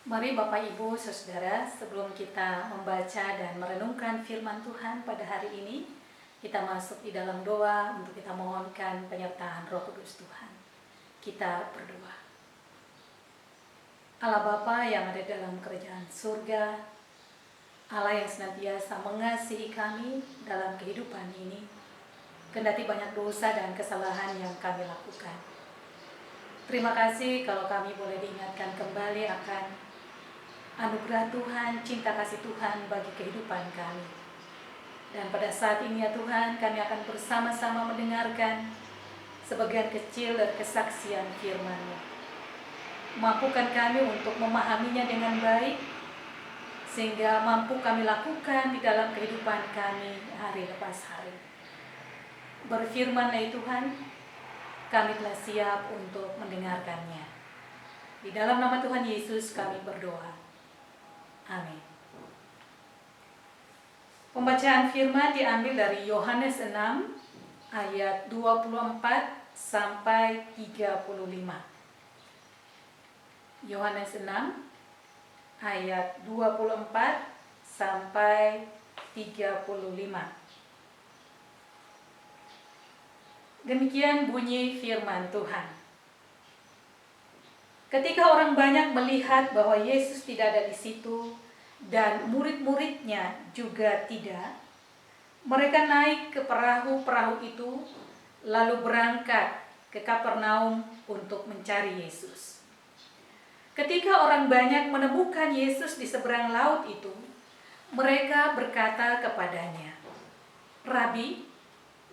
Mari Bapak Ibu Saudara, sebelum kita membaca dan merenungkan firman Tuhan pada hari ini, kita masuk di dalam doa untuk kita mohonkan penyertaan Roh Kudus Tuhan. Kita berdoa. Allah Bapa yang ada dalam kerajaan surga, Allah yang senantiasa mengasihi kami dalam kehidupan ini, kendati banyak dosa dan kesalahan yang kami lakukan. Terima kasih kalau kami boleh diingatkan kembali akan anugerah Tuhan, cinta kasih Tuhan bagi kehidupan kami. Dan pada saat ini ya Tuhan, kami akan bersama-sama mendengarkan sebagian kecil dari kesaksian firman-Mu. Mampukan kami untuk memahaminya dengan baik, sehingga mampu kami lakukan di dalam kehidupan kami hari lepas hari. Berfirman-Lah Tuhan, kami telah siap untuk mendengarkannya. Di dalam nama Tuhan Yesus kami berdoa. Amin. Pembacaan firman diambil dari Yohanes 6 ayat 24 sampai 35. Yohanes 6 ayat 24 sampai 35. Demikian bunyi firman Tuhan. Ketika orang banyak melihat bahwa Yesus tidak ada di situ dan murid-muridnya juga tidak, mereka naik ke perahu-perahu itu lalu berangkat ke Kapernaum untuk mencari Yesus. Ketika orang banyak menemukan Yesus di seberang laut itu, mereka berkata kepadanya, "Rabi,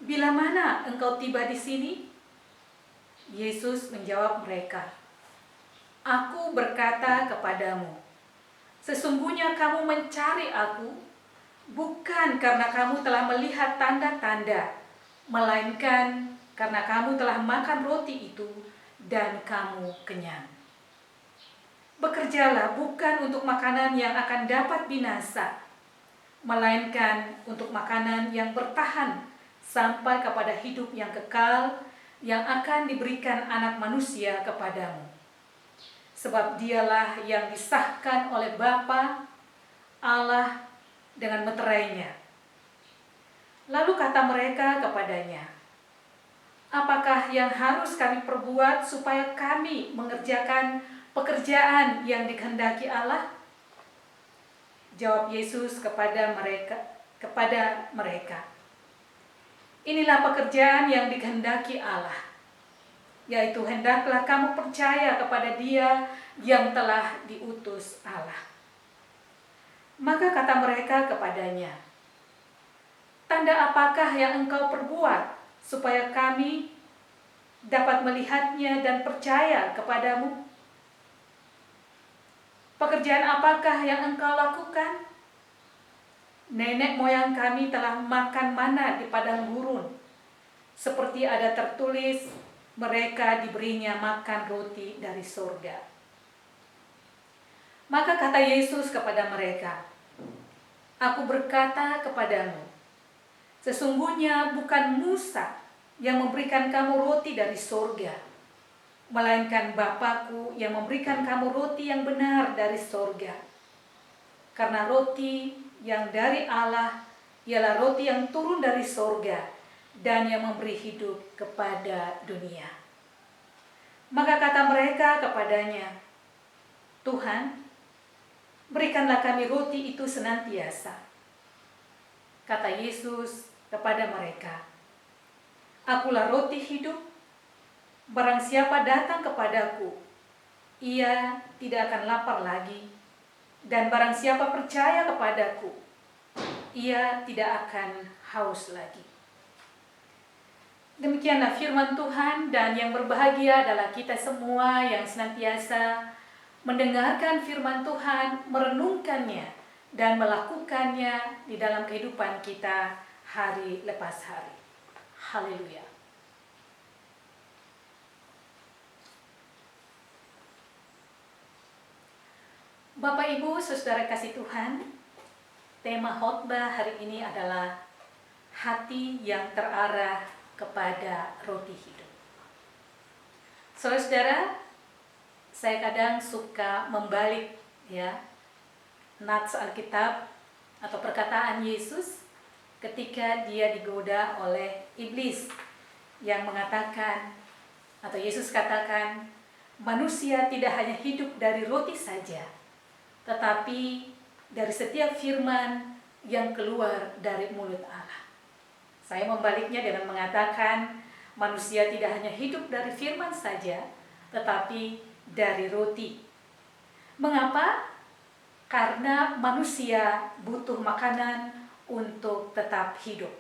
bila mana engkau tiba di sini?" Yesus menjawab mereka, "Aku berkata kepadamu, sesungguhnya kamu mencari aku, bukan karena kamu telah melihat tanda-tanda, melainkan karena kamu telah makan roti itu dan kamu kenyang. Bekerjalah bukan untuk makanan yang akan dapat binasa, melainkan untuk makanan yang bertahan sampai kepada hidup yang kekal yang akan diberikan Anak Manusia kepadamu. Sebab dialah yang disahkan oleh Bapa Allah dengan meterainya." Lalu kata mereka kepadanya, "Apakah yang harus kami perbuat supaya kami mengerjakan pekerjaan yang dikehendaki Allah?" Jawab Yesus kepada mereka, "Inilah pekerjaan yang dikehendaki Allah, yaitu hendaklah kamu percaya kepada Dia yang telah diutus Allah." Maka kata mereka kepadanya, "Tanda apakah yang engkau perbuat supaya kami dapat melihatnya dan percaya kepadamu? Pekerjaan apakah yang engkau lakukan? Nenek moyang kami telah makan mana di padang gurun, seperti ada tertulis, mereka diberinya makan roti dari surga." Maka kata Yesus kepada mereka, "Aku berkata kepadamu, sesungguhnya bukan Musa yang memberikan kamu roti dari surga, melainkan Bapa-Ku yang memberikan kamu roti yang benar dari surga. Karena roti yang dari Allah ialah roti yang turun dari surga dan yang memberi hidup kepada dunia." Maka kata mereka kepadanya, "Tuhan, berikanlah kami roti itu senantiasa." Kata Yesus kepada mereka, "Akulah roti hidup. Barang siapa datang kepadaku, ia tidak akan lapar lagi. Dan barang siapa percaya kepadaku, ia tidak akan haus lagi." Demikianlah firman Tuhan, dan yang berbahagia adalah kita semua yang senantiasa mendengarkan firman Tuhan, merenungkannya, dan melakukannya di dalam kehidupan kita hari lepas hari. Haleluya. Bapak Ibu Saudara kasih Tuhan, tema khotbah hari ini adalah hati yang terarah kepada roti hidup. Saudara-saudara, saya kadang suka membalik ya, nats Alkitab atau perkataan Yesus ketika dia digoda oleh iblis yang mengatakan, atau Yesus katakan, manusia tidak hanya hidup dari roti saja, tetapi dari setiap firman yang keluar dari mulut Allah. Saya membaliknya dengan mengatakan, manusia tidak hanya hidup dari firman saja, tetapi dari roti. Mengapa? Karena manusia butuh makanan untuk tetap hidup.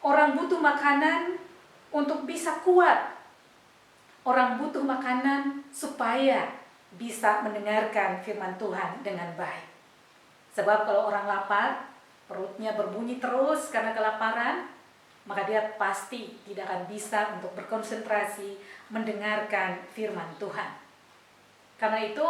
Orang butuh makanan untuk bisa kuat. Orang butuh makanan supaya bisa mendengarkan firman Tuhan dengan baik. Sebab kalau orang lapar, perutnya berbunyi terus karena kelaparan, maka dia pasti tidak akan bisa untuk berkonsentrasi mendengarkan firman Tuhan. Karena itu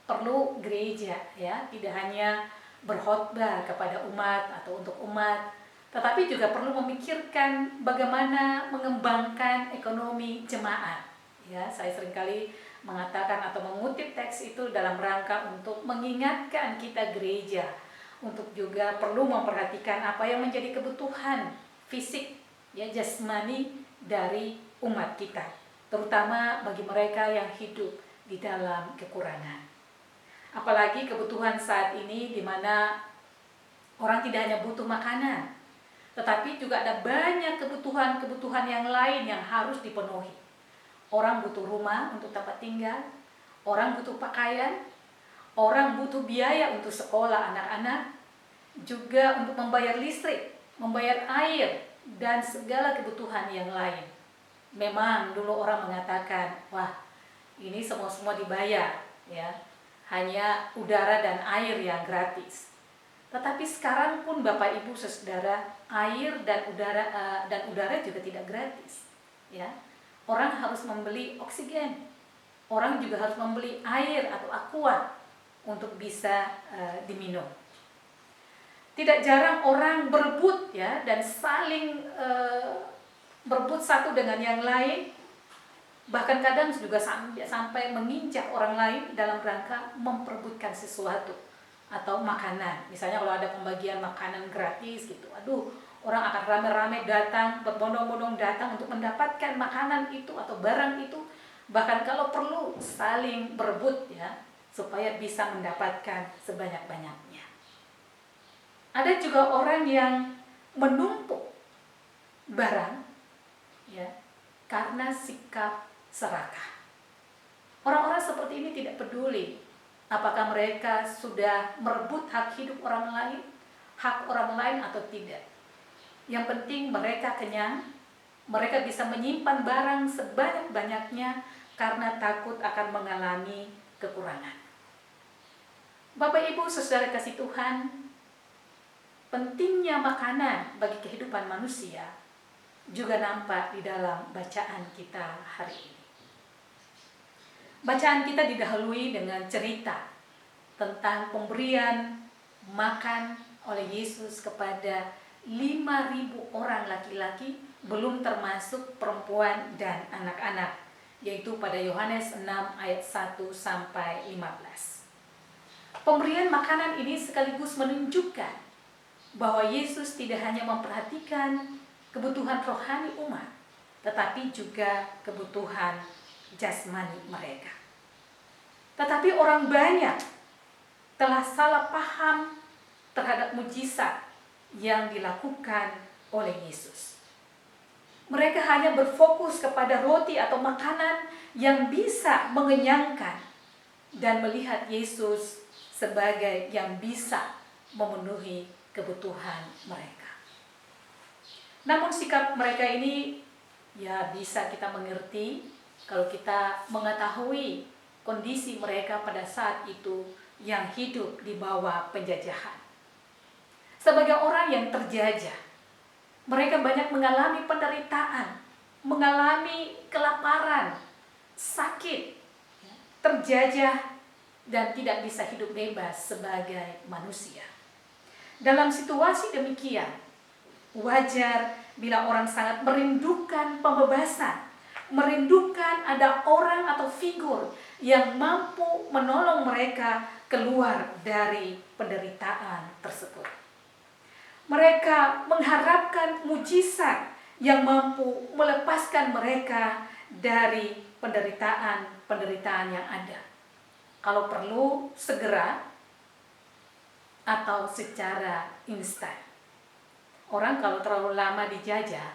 perlu gereja, ya, tidak hanya berkhotbah kepada umat atau untuk umat, tetapi juga perlu memikirkan bagaimana mengembangkan ekonomi jemaat. Ya, saya seringkali mengatakan atau mengutip teks itu dalam rangka untuk mengingatkan kita gereja untuk juga perlu memperhatikan apa yang menjadi kebutuhan fisik, ya, jasmani dari umat kita, terutama bagi mereka yang hidup di dalam kekurangan. Apalagi kebutuhan saat ini di mana orang tidak hanya butuh makanan, tetapi juga ada banyak kebutuhan-kebutuhan yang lain yang harus dipenuhi. Orang butuh rumah untuk tempat tinggal, orang butuh pakaian, orang butuh biaya untuk sekolah anak-anak, juga untuk membayar listrik, membayar air, dan segala kebutuhan yang lain. Memang dulu orang mengatakan, wah, ini semua dibayar, ya, hanya udara dan air yang gratis. Tetapi sekarang pun Bapak Ibu Saudara, air dan udara juga tidak gratis, ya. Orang harus membeli oksigen, orang juga harus membeli air atau aqua untuk bisa diminum. Tidak jarang orang berebut, ya, dan saling berebut satu dengan yang lain. Bahkan kadang juga sampai menginjak orang lain dalam rangka memperebutkan sesuatu atau makanan. Misalnya kalau ada pembagian makanan gratis gitu, aduh, orang akan rame-rame datang, berbondong-bondong datang untuk mendapatkan makanan itu atau barang itu. Bahkan kalau perlu saling berebut, ya, supaya bisa mendapatkan sebanyak-banyaknya. Ada juga orang yang menumpuk barang, ya, karena sikap serakah. Orang-orang seperti ini tidak peduli apakah mereka sudah merebut hak hidup orang lain, hak orang lain atau tidak. Yang penting mereka kenyang, mereka bisa menyimpan barang sebanyak-banyaknya karena takut akan mengalami kekurangan. Bapak Ibu Saudara kasih Tuhan, pentingnya makanan bagi kehidupan manusia juga nampak di dalam bacaan kita hari ini. Bacaan kita didahului dengan cerita tentang pemberian makan oleh Yesus kepada 5.000 orang laki-laki, belum termasuk perempuan dan anak-anak, yaitu pada Yohanes 6 ayat 1 sampai 15. Pemberian makanan ini sekaligus menunjukkan bahwa Yesus tidak hanya memperhatikan kebutuhan rohani umat, tetapi juga kebutuhan jasmani mereka. Tetapi orang banyak telah salah paham terhadap mujizat yang dilakukan oleh Yesus. Mereka hanya berfokus kepada roti atau makanan yang bisa mengenyangkan dan melihat Yesus sebagai yang bisa memenuhi kebutuhan mereka. Namun sikap mereka ini, ya, bisa kita mengerti kalau kita mengetahui kondisi mereka pada saat itu yang hidup di bawah penjajahan. Sebagai orang yang terjajah, mereka banyak mengalami penderitaan, mengalami kelaparan, sakit, terjajah, dan tidak bisa hidup bebas sebagai manusia. Dalam situasi demikian, wajar bila orang sangat merindukan pembebasan, merindukan ada orang atau figur yang mampu menolong mereka keluar dari penderitaan tersebut. Mereka mengharapkan mujizat yang mampu melepaskan mereka dari penderitaan yang ada. Kalau perlu segera atau secara instan. Orang kalau terlalu lama dijajah,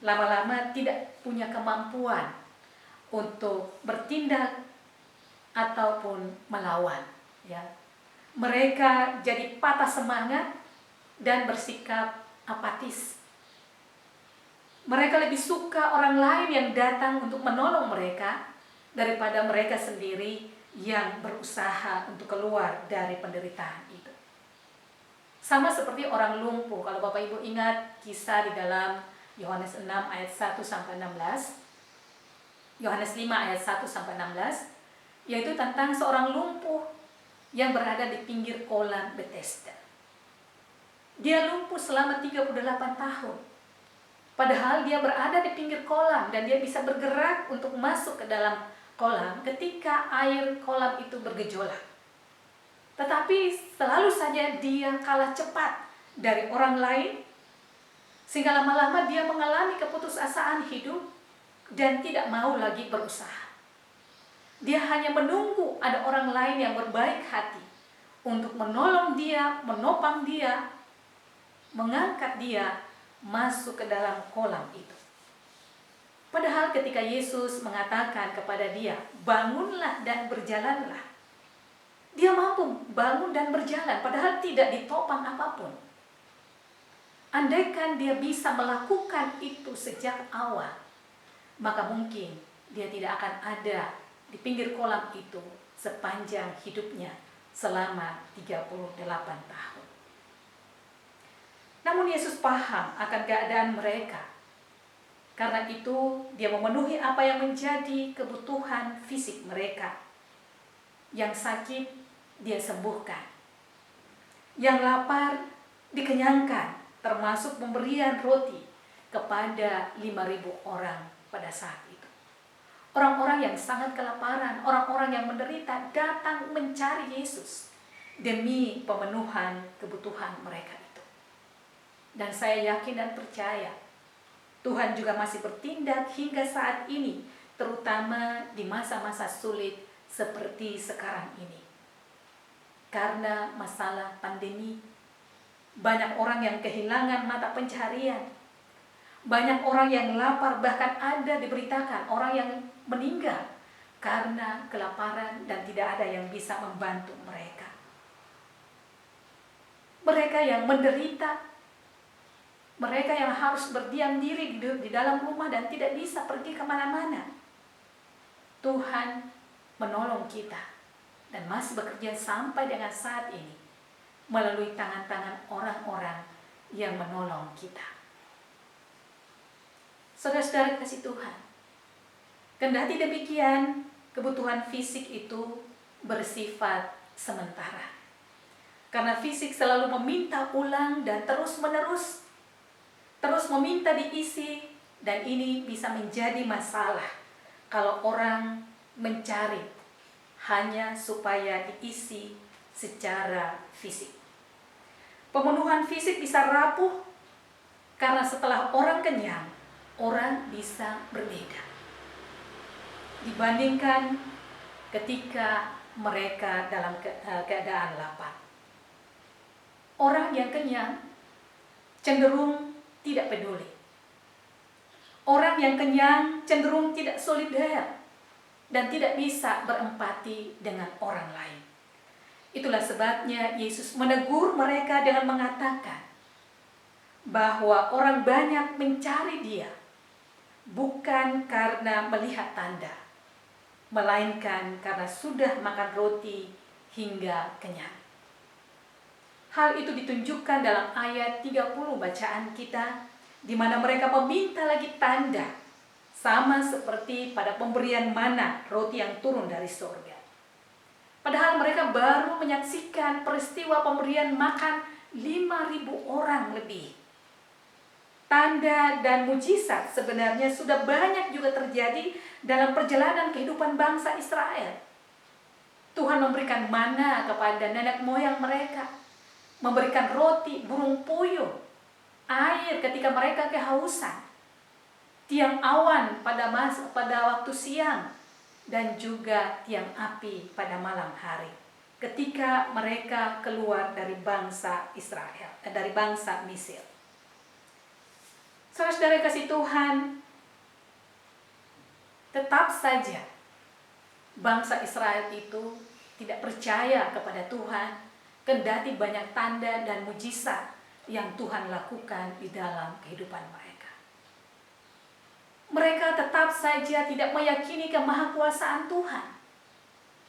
lama-lama tidak punya kemampuan untuk bertindak ataupun melawan. Ya. Mereka jadi patah semangat dan bersikap apatis. Mereka lebih suka orang lain yang datang untuk menolong mereka daripada mereka sendiri yang berusaha untuk keluar dari penderitaan itu. Sama seperti orang lumpuh. Kalau Bapak Ibu ingat kisah di dalam Yohanes 6 ayat 1 sampai 16. Yohanes 5 ayat 1 sampai 16, yaitu tentang seorang lumpuh yang berada di pinggir kolam Bethesda. Dia lumpuh selama 38 tahun. Padahal dia berada di pinggir kolam dan dia bisa bergerak untuk masuk ke dalam kolam ketika air kolam itu bergejolak. Tetapi selalu saja dia kalah cepat dari orang lain, sehingga lama-lama dia mengalami keputusasaan hidup dan tidak mau lagi berusaha. Dia hanya menunggu ada orang lain yang berbaik hati untuk menolong dia, menopang dia, mengangkat dia masuk ke dalam kolam itu. Padahal ketika Yesus mengatakan kepada dia, bangunlah dan berjalanlah, dia mampu bangun dan berjalan, padahal tidak ditopang apapun. Andaikan dia bisa melakukan itu sejak awal, maka mungkin dia tidak akan ada di pinggir kolam itu sepanjang hidupnya selama 38 tahun. Namun Yesus paham akan keadaan mereka. Karena itu dia memenuhi apa yang menjadi kebutuhan fisik mereka. Yang sakit dia sembuhkan. Yang lapar dikenyangkan, termasuk pemberian roti kepada 5.000 orang pada saat itu. Orang-orang yang sangat kelaparan, orang-orang yang menderita datang mencari Yesus demi pemenuhan kebutuhan mereka itu. Dan saya yakin dan percaya Tuhan juga masih bertindak hingga saat ini, terutama di masa-masa sulit seperti sekarang ini. Karena masalah pandemi, banyak orang yang kehilangan mata pencaharian. Banyak orang yang lapar, bahkan ada diberitakan orang yang meninggal karena kelaparan dan tidak ada yang bisa membantu mereka. Mereka yang menderita, mereka yang harus berdiam diri di dalam rumah dan tidak bisa pergi kemana-mana. Tuhan menolong kita dan masih bekerja sampai dengan saat ini melalui tangan-tangan orang-orang yang menolong kita. Saudara-saudara kasih Tuhan, kendati demikian, kebutuhan fisik itu bersifat sementara. Karena fisik selalu meminta ulang dan terus-menerus, terus meminta diisi, dan ini bisa menjadi masalah kalau orang mencari hanya supaya diisi secara fisik. Pemenuhan fisik bisa rapuh karena setelah orang kenyang, orang bisa berbeda dibandingkan ketika mereka dalam keadaan lapar. Orang yang kenyang cenderung tidak peduli. Orang yang kenyang cenderung tidak solider dan tidak bisa berempati dengan orang lain. Itulah sebabnya Yesus menegur mereka dengan mengatakan bahwa orang banyak mencari Dia bukan karena melihat tanda, melainkan karena sudah makan roti hingga kenyang. Hal itu ditunjukkan dalam ayat 30 bacaan kita, di mana mereka meminta lagi tanda, sama seperti pada pemberian mana, roti yang turun dari surga. Padahal mereka baru menyaksikan peristiwa pemberian makan 5.000 orang lebih. tanda dan mujizat sebenarnya sudah banyak juga terjadi dalam perjalanan kehidupan bangsa Israel. Tuhan memberikan mana kepada nenek moyang mereka, memberikan roti, burung puyuh, air ketika mereka kehausan, tiang awan pada waktu siang, dan juga tiang api pada malam hari ketika mereka keluar dari bangsa Israel, dari bangsa Mesir. Saudara-saudara kasih Tuhan, tetap saja bangsa Israel itu tidak percaya kepada Tuhan, kendati banyak tanda dan mujizat yang Tuhan lakukan di dalam kehidupan mereka. Mereka tetap saja tidak meyakini kemahakuasaan Tuhan.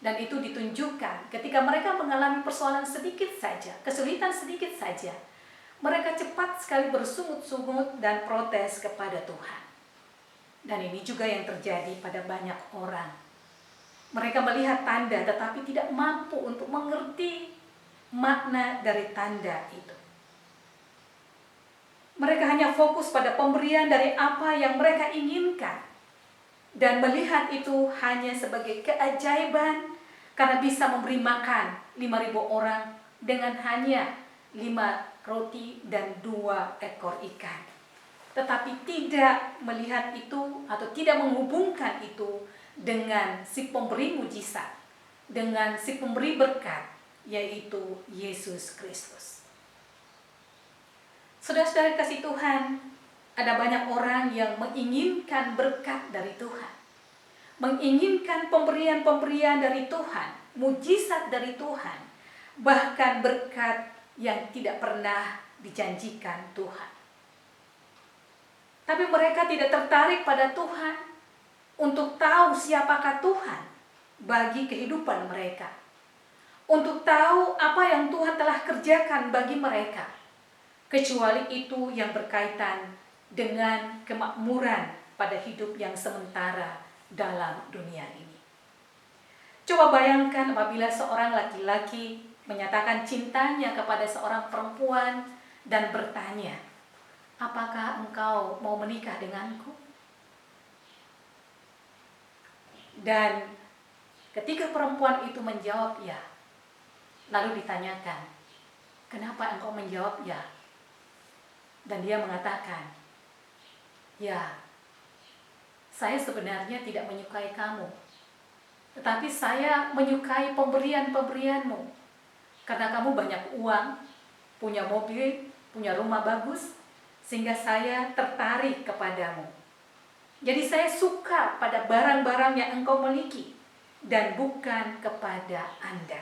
Dan itu ditunjukkan ketika mereka mengalami persoalan sedikit saja, kesulitan sedikit saja, mereka cepat sekali bersungut-sungut dan protes kepada Tuhan. Dan ini juga yang terjadi pada banyak orang. Mereka melihat tanda tetapi tidak mampu untuk mengerti makna dari tanda itu. Mereka hanya fokus pada pemberian dari apa yang mereka inginkan. Dan melihat itu hanya sebagai keajaiban karena bisa memberi makan 5.000 orang dengan hanya 5 roti dan 2 ekor ikan. Tetapi tidak melihat itu atau tidak menghubungkan itu dengan si pemberi mujizat, dengan si pemberi berkat, yaitu Yesus Kristus. Saudara-saudara kasih Tuhan, ada banyak orang yang menginginkan berkat dari Tuhan, menginginkan pemberian-pemberian dari Tuhan, mujizat dari Tuhan, bahkan berkat yang tidak pernah dijanjikan Tuhan. Tapi mereka tidak tertarik pada Tuhan untuk tahu siapakah Tuhan bagi kehidupan mereka, untuk tahu apa yang Tuhan telah kerjakan bagi mereka, kecuali itu yang berkaitan dengan kemakmuran pada hidup yang sementara dalam dunia ini. Coba bayangkan apabila seorang laki-laki menyatakan cintanya kepada seorang perempuan dan bertanya, "Apakah engkau mau menikah denganku?" Dan ketika perempuan itu menjawab ya, lalu ditanyakan, "Kenapa engkau menjawab ya?" Dan dia mengatakan, "Ya, saya sebenarnya tidak menyukai kamu, tetapi saya menyukai pemberian-pemberianmu. Karena kamu banyak uang, punya mobil, punya rumah bagus, sehingga saya tertarik kepadamu. Jadi saya suka pada barang-barang yang engkau miliki, dan bukan kepada Anda."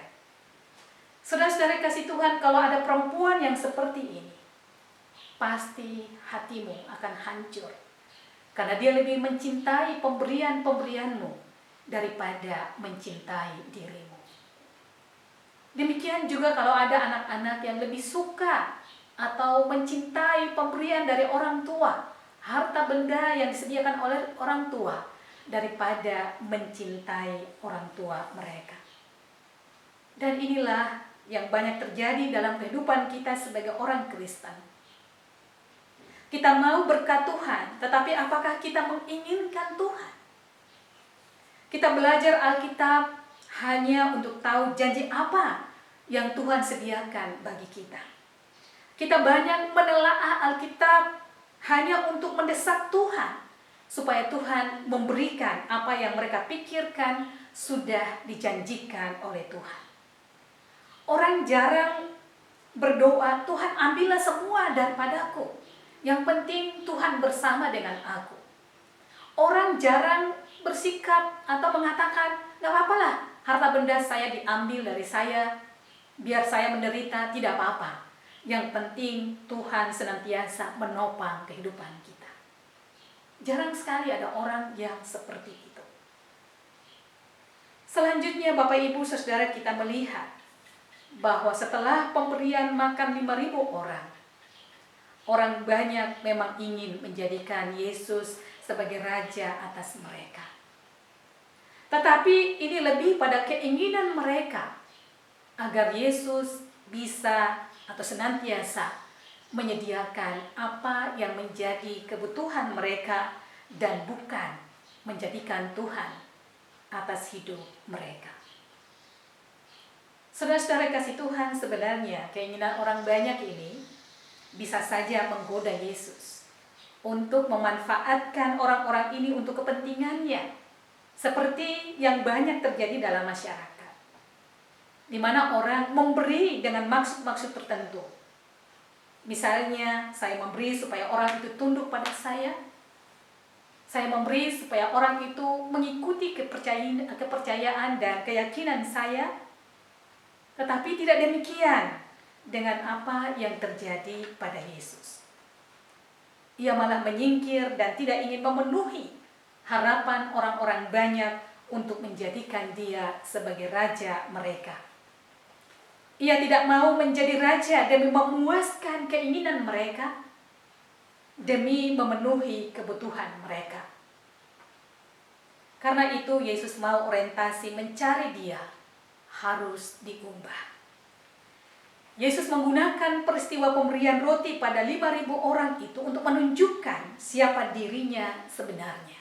Saudara-saudara kasih Tuhan, kalau ada perempuan yang seperti ini, pasti hatimu akan hancur. Karena dia lebih mencintai pemberian-pemberianmu daripada mencintai dirimu. Demikian juga kalau ada anak-anak yang lebih suka atau mencintai pemberian dari orang tua, harta benda yang disediakan oleh orang tua, daripada mencintai orang tua mereka. Dan inilah yang banyak terjadi dalam kehidupan kita sebagai orang Kristen. Kita mau berkat Tuhan, tetapi apakah kita menginginkan Tuhan? Kita belajar Alkitab hanya untuk tahu janji apa yang Tuhan sediakan bagi kita. Kita banyak menelaah Alkitab hanya untuk mendesak Tuhan, supaya Tuhan memberikan apa yang mereka pikirkan sudah dijanjikan oleh Tuhan. Orang jarang berdoa, "Tuhan, ambillah semua daripadaku. Yang penting Tuhan bersama dengan aku." Orang jarang bersikap atau mengatakan, "Gak apa-apalah, harta benda saya diambil dari saya, biar saya menderita, tidak apa-apa. Yang penting Tuhan senantiasa menopang kehidupan kita." Jarang sekali ada orang yang seperti itu. Selanjutnya Bapak Ibu Saudara, kita melihat bahwa setelah pemberian makan 5.000 orang, orang banyak memang ingin menjadikan Yesus sebagai raja atas mereka. Tetapi ini lebih pada keinginan mereka agar Yesus bisa atau senantiasa menyediakan apa yang menjadi kebutuhan mereka dan bukan menjadikan Tuhan atas hidup mereka. Saudara-saudara kasih Tuhan, sebenarnya keinginan orang banyak ini bisa saja menggoda Yesus untuk memanfaatkan orang-orang ini untuk kepentingannya, seperti yang banyak terjadi dalam masyarakat, di mana orang memberi dengan maksud-maksud tertentu. Misalnya, saya memberi supaya orang itu tunduk pada saya memberi supaya orang itu mengikuti kepercayaan dan keyakinan saya. Tetapi tidak demikian dengan apa yang terjadi pada Yesus. Ia malah menyingkir dan tidak ingin memenuhi harapan orang-orang banyak untuk menjadikan dia sebagai raja mereka. Ia tidak mau menjadi raja demi memuaskan keinginan mereka, demi memenuhi kebutuhan mereka. Karena itu Yesus mau orientasi mencari dia harus diubah. Yesus menggunakan peristiwa pemberian roti pada 5.000 orang itu untuk menunjukkan siapa dirinya sebenarnya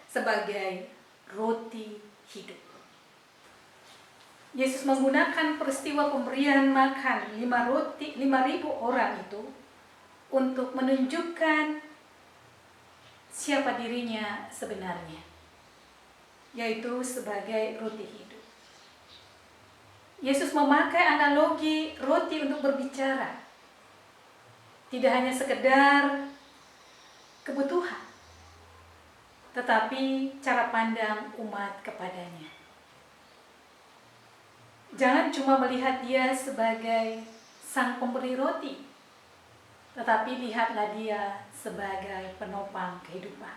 sebagai roti hidup. Yesus menggunakan peristiwa pemberian makan 5.000 orang itu untuk menunjukkan siapa dirinya sebenarnya, yaitu sebagai roti hidup. Yesus memakai analogi roti untuk berbicara, tidak hanya sekedar kebutuhan, tetapi cara pandang umat kepadanya. Jangan cuma melihat dia sebagai sang pemberi roti, tetapi lihatlah dia sebagai penopang kehidupan.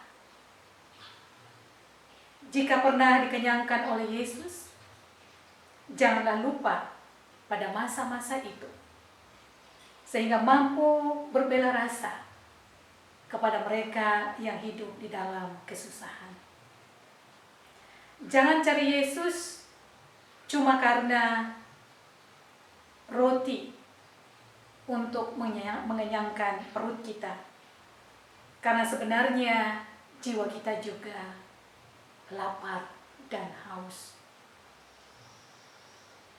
Jika pernah dikenyangkan oleh Yesus, janganlah lupa pada masa-masa itu, sehingga mampu berbela rasa kepada mereka yang hidup di dalam kesusahan. Jangan cari Yesus cuma karena roti untuk mengenyangkan perut kita. Karena sebenarnya jiwa kita juga lapar dan haus.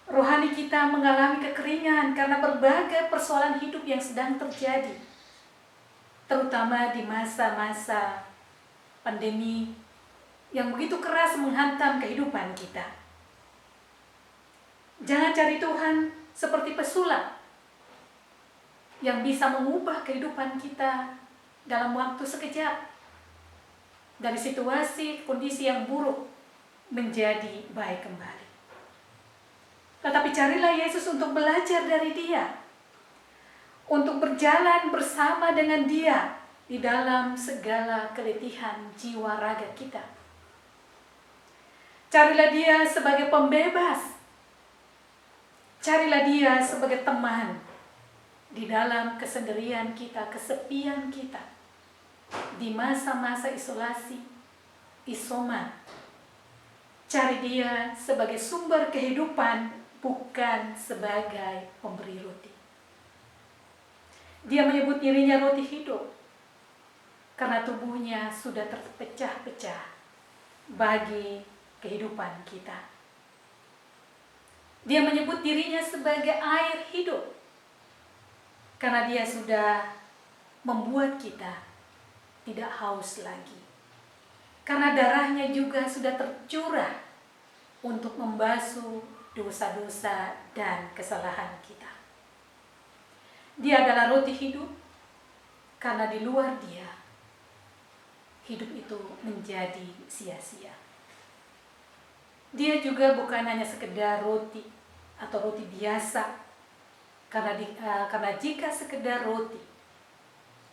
Rohani kita mengalami kekeringan karena berbagai persoalan hidup yang sedang terjadi, terutama di masa-masa pandemi yang begitu keras menghantam kehidupan kita. Jangan cari Tuhan seperti pesulap yang bisa mengubah kehidupan kita dalam waktu sekejap, dari situasi kondisi yang buruk menjadi baik kembali. Tetapi carilah Yesus untuk belajar dari Dia, untuk berjalan bersama dengan Dia di dalam segala keletihan jiwa raga kita. Carilah Dia sebagai pembebas. Carilah Dia sebagai teman di dalam kesendirian kita, kesepian kita, di masa-masa isolasi, isoma. Cari Dia sebagai sumber kehidupan, bukan sebagai pemberi roti. Dia menyebut dirinya roti hidup karena tubuhnya sudah terpecah-pecah bagi kehidupan kita. Dia menyebut dirinya sebagai air hidup karena Dia sudah membuat kita tidak haus lagi. Karena darahnya juga sudah tercurah untuk membasuh dosa-dosa dan kesalahan kita. Dia adalah roti hidup karena di luar Dia hidup itu menjadi sia-sia. Dia juga bukan hanya sekedar roti atau roti biasa, karena jika sekedar roti,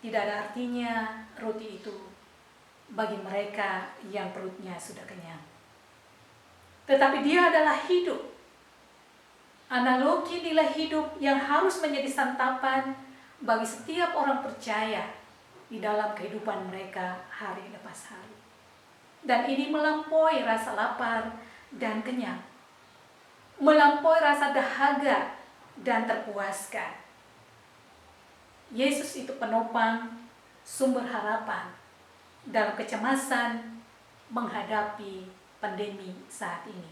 tidak ada artinya roti itu bagi mereka yang perutnya sudah kenyang. Tetapi Dia adalah hidup, analogi nilai hidup yang harus menjadi santapan bagi setiap orang percaya di dalam kehidupan mereka hari lepas hari. Dan ini melampaui rasa lapar dan kenyang, melampaui rasa dahaga dan terpuaskan. Yesus itu penopang, sumber harapan dalam kecemasan menghadapi pandemi saat ini.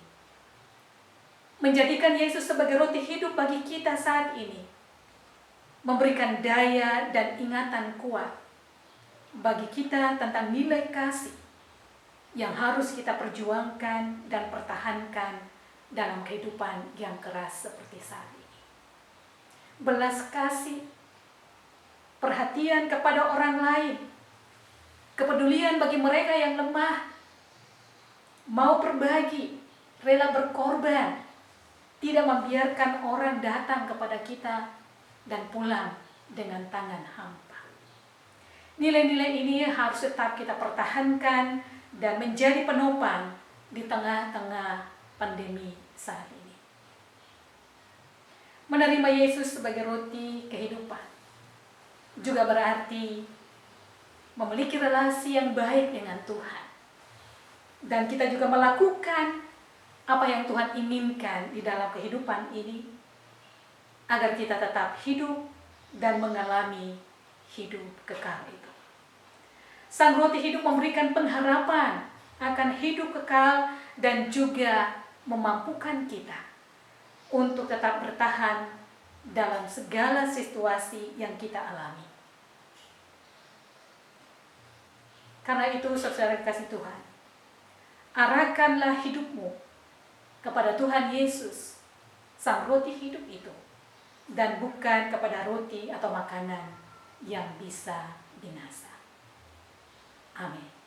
Menjadikan Yesus sebagai roti hidup bagi kita saat ini, memberikan daya dan ingatan kuat bagi kita tentang nilai kasih yang harus kita perjuangkan dan pertahankan dalam kehidupan yang keras seperti saat ini. Belas kasih, perhatian kepada orang lain, kepedulian bagi mereka yang lemah, mau berbagi, rela berkorban, tidak membiarkan orang datang kepada kita dan pulang dengan tangan hampa. Nilai-nilai ini harus tetap kita pertahankan dan menjadi penopang di tengah-tengah pandemi saat ini. Menerima Yesus sebagai roti kehidupan juga berarti memiliki relasi yang baik dengan Tuhan. Dan kita juga melakukan apa yang Tuhan inginkan di dalam kehidupan ini, agar kita tetap hidup dan mengalami hidup kekal itu. Sang roti hidup memberikan pengharapan akan hidup kekal dan juga memampukan kita untuk tetap bertahan dalam segala situasi yang kita alami. Karena itu, saudara kasih Tuhan, arahkanlah hidupmu kepada Tuhan Yesus, sang roti hidup itu, dan bukan kepada roti atau makanan yang bisa binasa. Amin.